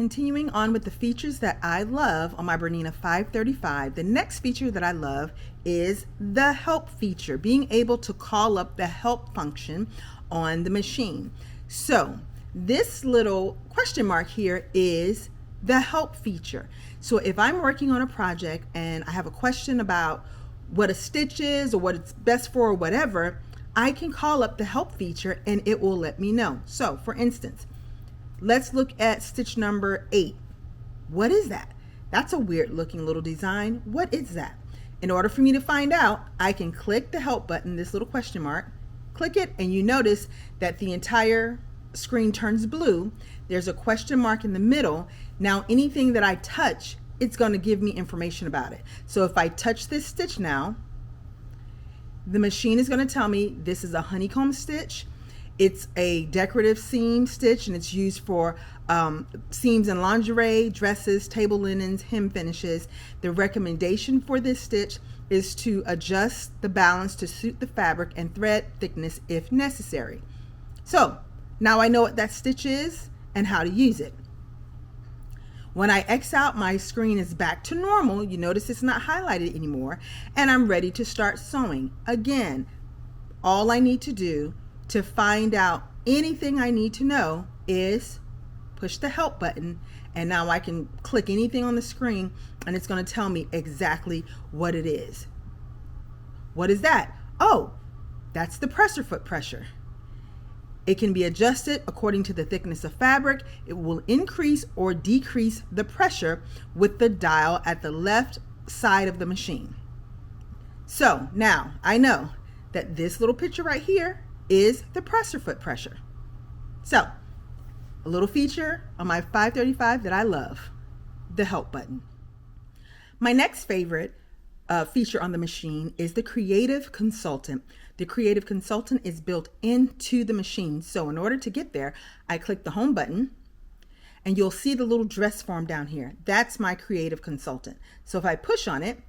continuing on with the features that I love on my BERNINA 535, the next feature that I love is the help feature, being able to call up the help function on the machine. So this little question mark here is the help feature. So if I'm working on a project and I have a question about what a stitch is or what it's best for or whatever, I can call up the help feature and it will let me know. So for instance, let's look at stitch number 8. What is that? That's a weird looking little design. What is that? In order for me to find out, I can click the help button, this little question mark, click it, and you notice that the entire screen turns blue. There's a question mark in the middle. Now anything that I touch, it's going to give me information about it. So if I touch this stitch now, the machine is going to tell me this is a honeycomb stitch. It's a decorative seam stitch and it's used for seams in lingerie, dresses, table linens, hem finishes. The recommendation for this stitch is to adjust the balance to suit the fabric and thread thickness if necessary. So now I know what that stitch is and how to use it. When I X out, my screen is back to normal. You notice it's not highlighted anymore, and I'm ready to start sewing. Again, all I need to do to find out anything I need to know is push the help button, and now I can click anything on the screen and it's going to tell me exactly what it is. What is that? Oh, that's the presser foot pressure. It can be adjusted according to the thickness of fabric. It will increase or decrease the pressure with the dial at the left side of the machine. So now I know that this little picture right here is the presser foot pressure. So a little feature on my 535 that I love, the help button. My next favorite feature on the machine is the Creative Consultant. The Creative Consultant is built into the machine. So in order to get there, I click the home button and you'll see the little dress form down here. That's my Creative Consultant. So if I push on it,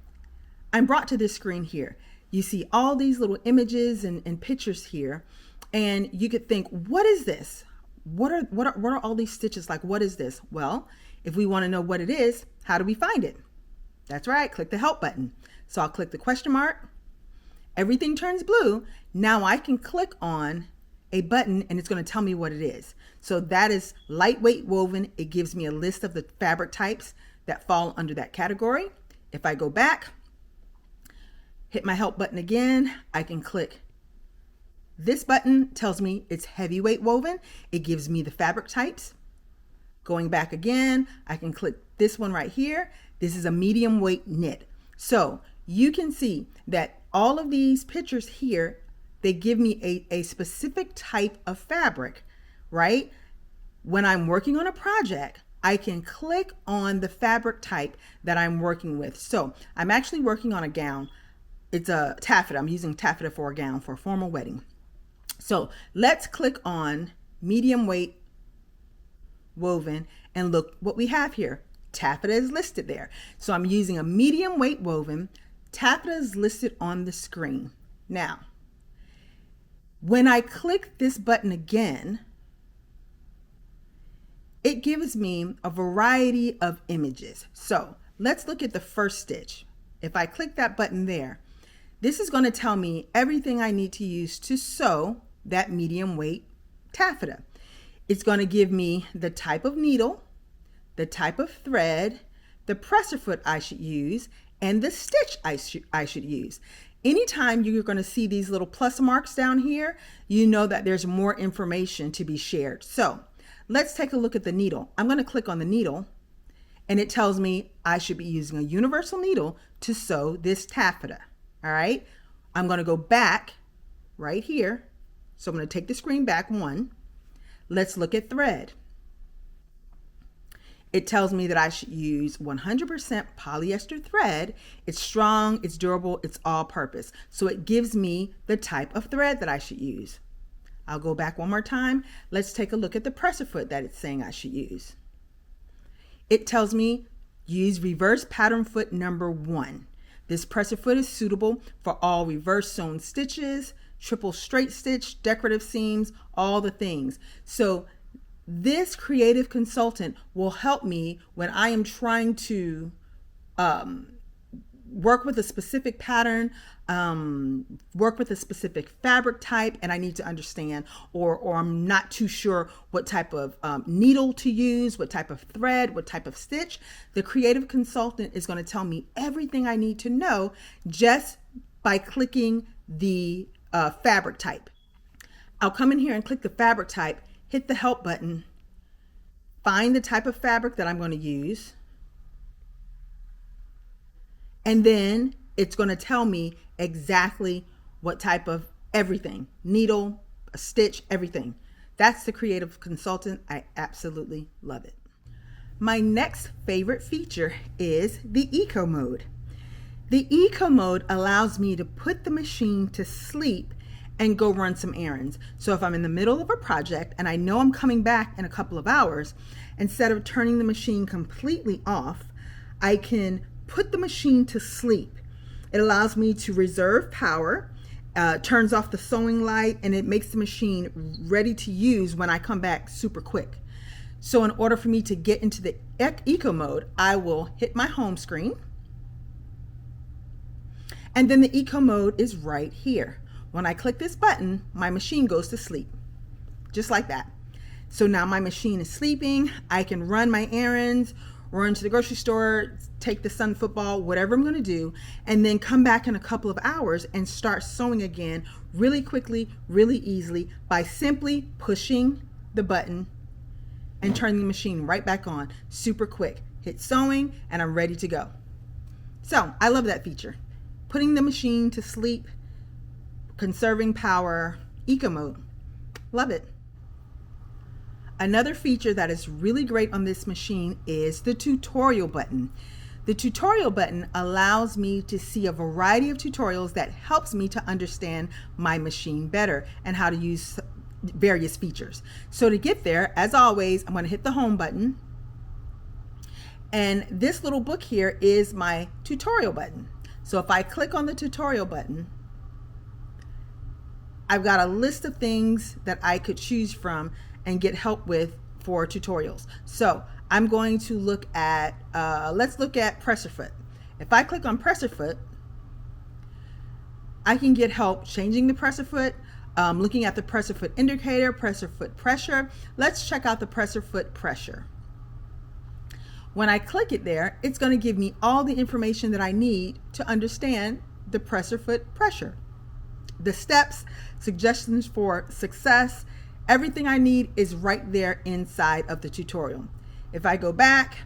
I'm brought to this screen here. You see all these little images and pictures here, and you could think, what is this? What are all these stitches like? What is this? Well, if we want to know what it is, how do we find it? That's right, click the help button. So I'll click the question mark. Everything turns blue. Now I can click on a button and it's going to tell me what it is. So that is lightweight woven. It gives me a list of the fabric types that fall under that category. If I go back, hit my help button again, I can click this button. Tells me it's heavyweight woven. It gives me the fabric types. Going back again, I can click this one right here. This is a medium weight knit. So you can see that all of these pictures here, they give me a specific type of fabric, right? When I'm working on a project, I can click on the fabric type that I'm working with. So I'm actually working on a gown. It's a taffeta. I'm using taffeta for a gown for a formal wedding. So let's click on medium weight woven and look what we have here. Taffeta is listed there. So I'm using a medium weight woven. Taffeta is listed on the screen. Now, when I click this button again, it gives me a variety of images. So let's look at the first stitch. If I click that button there, this is going to tell me everything I need to use to sew that medium weight taffeta. It's going to give me the type of needle, the type of thread, the presser foot I should use, and the stitch I should use. Anytime you're going to see these little plus marks down here, you know that there's more information to be shared. So let's take a look at the needle. I'm going to click on the needle and it tells me I should be using a universal needle to sew this taffeta. All right, I'm going to go back right here. So I'm going to take the screen back one. Let's look at thread. It tells me that I should use 100% polyester thread. It's strong, it's durable, it's all purpose. So it gives me the type of thread that I should use. I'll go back one more time. Let's take a look at the presser foot that it's saying I should use. It tells me use reverse pattern foot number 1. This presser foot is suitable for all reverse sewn stitches, triple straight stitch, decorative seams, all the things. So This creative consultant will help me when I am trying to work with a specific pattern, work with a specific fabric type, and I need to understand, or I'm not too sure what type of needle to use, what type of thread, what type of stitch. The creative consultant is going to tell me everything I need to know just by clicking the fabric type. I'll come in here and click the fabric type, hit the help button, find the type of fabric that I'm going to use, and then it's going to tell me exactly what type of everything, needle, a stitch, everything. That's the creative consultant. I absolutely love it. My next favorite feature is the eco mode. The eco mode allows me to put the machine to sleep and go run some errands. So if I'm in the middle of a project and I know I'm coming back in a couple of hours, instead of turning the machine completely off, I can put the machine to sleep. It allows me to reserve power, turns off the sewing light, and it makes the machine ready to use when I come back super quick. So in order for me to get into the eco mode, I will hit my home screen, and then the eco mode is right here. When I click this button, my machine goes to sleep, just like that. So now my machine is sleeping. I can run my errands, run to the grocery store, take the son football, whatever I'm going to do, and then come back in a couple of hours and start sewing again really quickly, really easily by simply pushing the button and turning the machine right back on super quick. Hit sewing and I'm ready to go. So I love that feature. Putting the machine to sleep, conserving power, eco mode. Love it. Another feature that is really great on this machine is the tutorial button. The tutorial button allows me to see a variety of tutorials that helps me to understand my machine better and how to use various features. So to get there, as always, I'm going to hit the home button. And this little book here is my tutorial button. So if I click on the tutorial button, I've got a list of things that I could choose from and get help with for tutorials. So I'm going to look at, let's look at presser foot. If I click on presser foot, I can get help changing the presser foot, looking at the presser foot indicator, presser foot pressure. Let's check out the presser foot pressure. When I click it there, it's going to give me all the information that I need to understand the presser foot pressure. The steps, suggestions for success, everything I need is right there inside of the tutorial. If I go back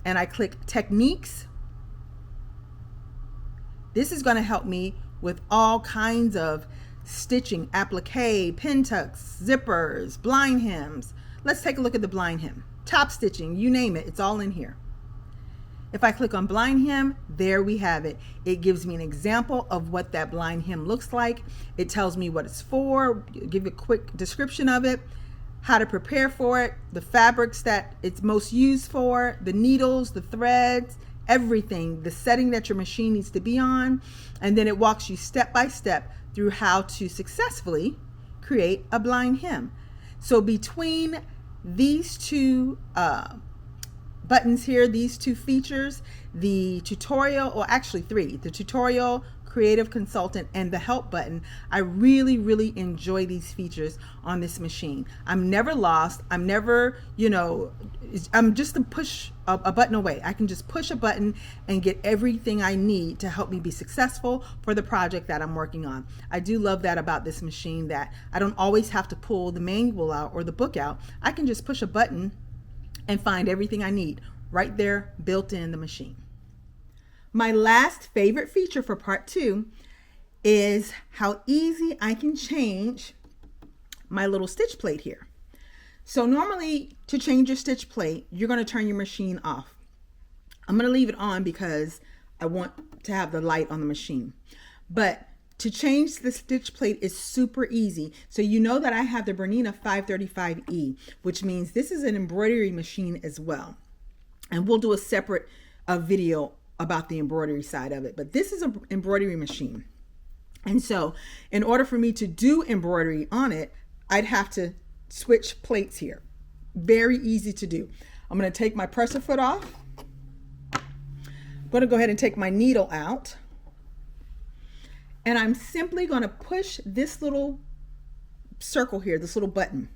and I click techniques, this is going to help me with all kinds of stitching, applique, pin tucks, zippers, blind hems. Let's take a look at the blind hem. Top stitching, you name it, it's all in here. If I click on blind hem, there we have it. It gives me an example of what that blind hem looks like. It tells me what it's for, give you a quick description of it, how to prepare for it, the fabrics that it's most used for, the needles, the threads, everything, the setting that your machine needs to be on, and then it walks you step by step through how to successfully create a blind hem. So between these two buttons here, these two features, the tutorial, or actually three, the tutorial, creative consultant, and the help button, I really enjoy these features on this machine. I'm never lost. I'm never, I'm just a push a button away. I can just push a button and get everything I need to help me be successful for the project that I'm working on. I do love that about this machine, that I don't always have to pull the manual out or the book out. I can just push a button and find everything I need right there built in the machine. My last favorite feature for part 2 is how easy I can change my little stitch plate here. So normally to change your stitch plate, you're going to turn your machine off. I'm going to leave it on because I want to have the light on the machine. But to change the stitch plate is super easy. So you know that I have the BERNINA 535E, which means this is an embroidery machine as well. And we'll do a separate video about the embroidery side of it. But this is an embroidery machine. And so in order for me to do embroidery on it, I'd have to switch plates here. Very easy to do. I'm going to take my presser foot off. I'm going to go ahead and take my needle out. And I'm simply going to push this little circle here, this little button.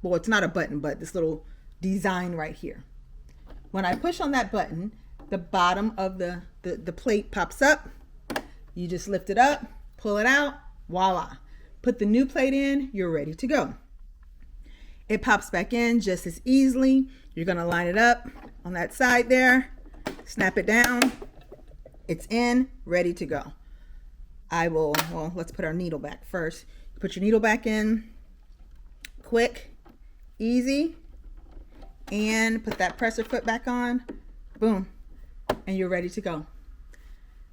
Well, it's not a button, but this little design right here. When I push on that button, the bottom of the plate pops up. You just lift it up, pull it out, voila. Put the new plate in, you're ready to go. It pops back in just as easily. You're gonna line it up on that side there, snap it down. It's in, ready to go. Well, let's put our needle back first. Put your needle back in, quick, easy, and put that presser foot back on, boom, and you're ready to go.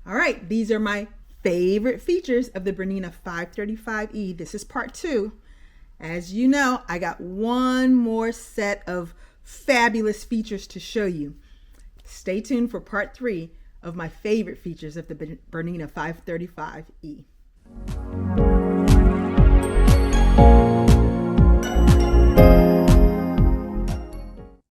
All right, these are my favorite features of the BERNINA 535E. This is part 2. As you know, I got one more set of fabulous features to show you. Stay tuned for part 3 of my favorite features of the BERNINA 535E.